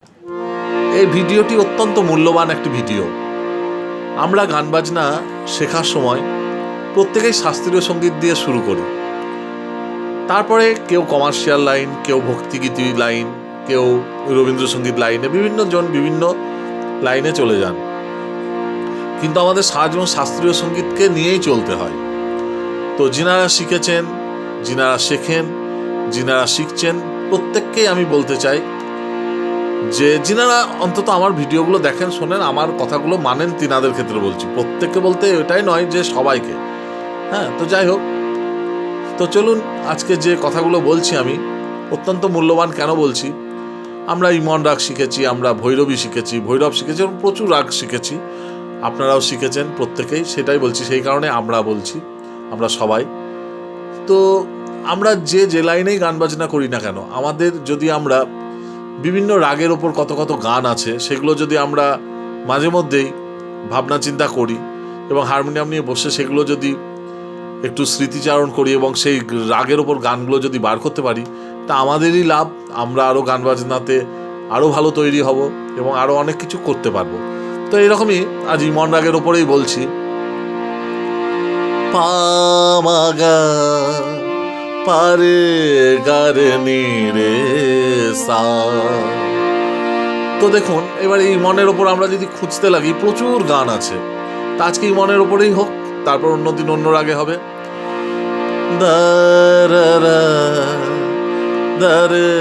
এই ভিডিওটি অত্যন্ত মূল্যবান একটি ভিডিও। আমরা গান বাজনা শেখার সময় প্রত্যেকেই শাস্ত্রীয় সঙ্গীত দিয়ে শুরু করি, তারপরে কেউ কমার্শিয়াল লাইন, কেউ ভক্তিগীতি লাইন, কেউ রবীন্দ্রসঙ্গীত লাইনে, বিভিন্ন জন বিভিন্ন লাইনে চলে যান। কিন্তু আমাদের সারা জীবন শাস্ত্রীয় সঙ্গীতকে নিয়েই চলতে হয়। তো যিনারা শিখেছেন, যিনারা শেখেন, যিনারা শিখছেন, প্রত্যেককেই আমি বলতে চাই যে যিনারা অন্তত আমার ভিডিওগুলো দেখেন, শোনেন, আমার কথাগুলো মানেন, তিনাদের ক্ষেত্রে বলছি। প্রত্যেককে বলতে এটাই নয় যে সবাইকে। তো যাই হোক, তো চলুন আজকে যে কথাগুলো বলছি আমি অত্যন্ত মূল্যবান। কেন বলছি? আমরা ইমন রাগ শিখেছি, আমরা ভৈরবী শিখেছি, ভৈরব শিখেছি, এবং প্রচুর রাগ শিখেছি। আপনারাও শিখেছেন প্রত্যেকেই, সেটাই বলছি। সেই কারণে আমরা বলছি, আমরা সবাই। তো আমরা যে লাইনেই গান বাজনা করি না কেন, আমাদের যদি আমরা বিভিন্ন রাগের ওপর কত কত গান আছে, সেগুলো যদি আমরা মাঝে মধ্যেই ভাবনা চিন্তা করি এবং হারমোনিয়াম নিয়ে বসে সেগুলো যদি একটু স্মৃতিচারণ করি এবং সেই রাগের ওপর গানগুলো যদি বার করতে পারি, তা আমাদেরই লাভ। আমরা আরও গান বাজনাতে আরও ভালো তৈরি হব এবং আরও অনেক কিছু করতে পারবো। তো এরকমই আজ ইমন রাগের ওপরেই বলছি। পামাগা পারে গারে নিরে সা। তো দেখুন, এবার এই মনের ওপর আমরা যদি খুঁজতে লাগি, প্রচুর গান আছে। তা আজকে এই মনের ওপরেই হোক, তারপর অন্যদিন অন্য রাগে হবে। দারে দারে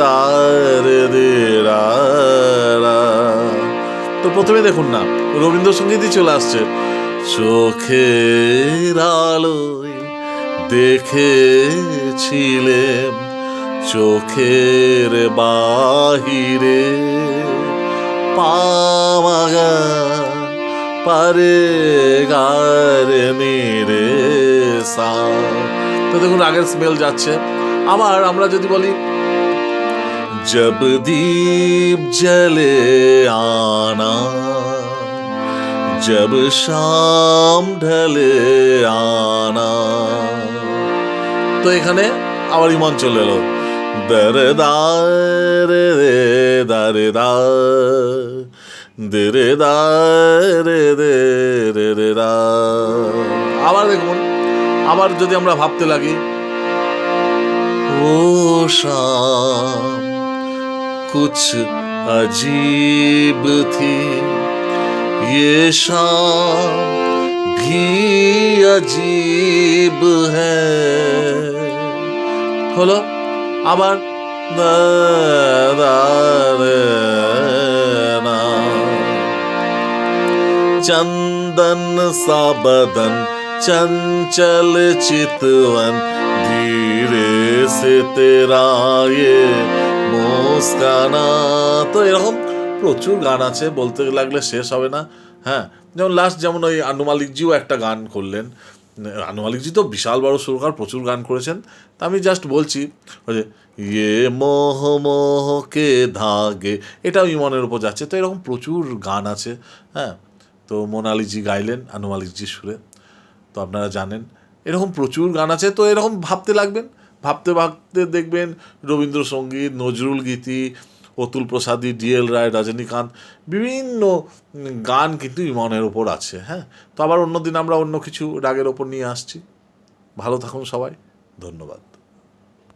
দারে দে রা। তো প্রথমে দেখুন না, রবীন্দ্রসঙ্গীতই চলে আসছে। চোখের আলোয় দেখেছিলেম চোখের বাহিরে পামাগা পারে গারে নিরে সা। তো দেখুন রাগের স্মেল যাচ্ছে। আবার আমরা যদি বলি, জব দীপ জলে আনা জব শাম ঢলে আনা। তো এখানে আবার ইমন চলে এলো। দারে দারে রে দারে দা দে দারে দে রে রে দা। আবার দেখুন, আবার যদি আমরা ভাবতে লাগি, ও শাম কুছ अजीब थी ये शाम भी अजीब है। হলো আবার चंदन सा बदन चंचल चितवन धीरे से तेरा ये মুস্কানা। তো এরকম প্রচুর গান আছে, বলতে লাগলে শেষ হবে না। যেমন লাস্ট, যেমন ওই আনু মালিকজিও একটা গান করলেন। আনু মালিকজি তো বিশাল বড় সুরকার, প্রচুর গান করেছেন। তা আমি জাস্ট বলছি যে ইয়ে মোহ মোহ কে ধাগে, এটাও ইমনের উপর যাচ্ছে। তো এরকম প্রচুর গান আছে। তো মোনালিজি গাইলেন আনু মালিকজির সুরে, তো আপনারা জানেন। এরকম প্রচুর গান আছে। তো এরকম ভাবতে লাগবেন, ভাবতে ভাবতে দেখবেন রবীন্দ্রসঙ্গীত, নজরুল গীতি, অতুল প্রসাদী, ডিএল রায়, রজনীকান্ত, বিভিন্ন গান কিন্তু ইমনের ওপর আছে। তো আবার অন্যদিন আমরা অন্য কিছু রাগের ওপর নিয়ে আসছি। ভালো থাকুন সবাই, ধন্যবাদ।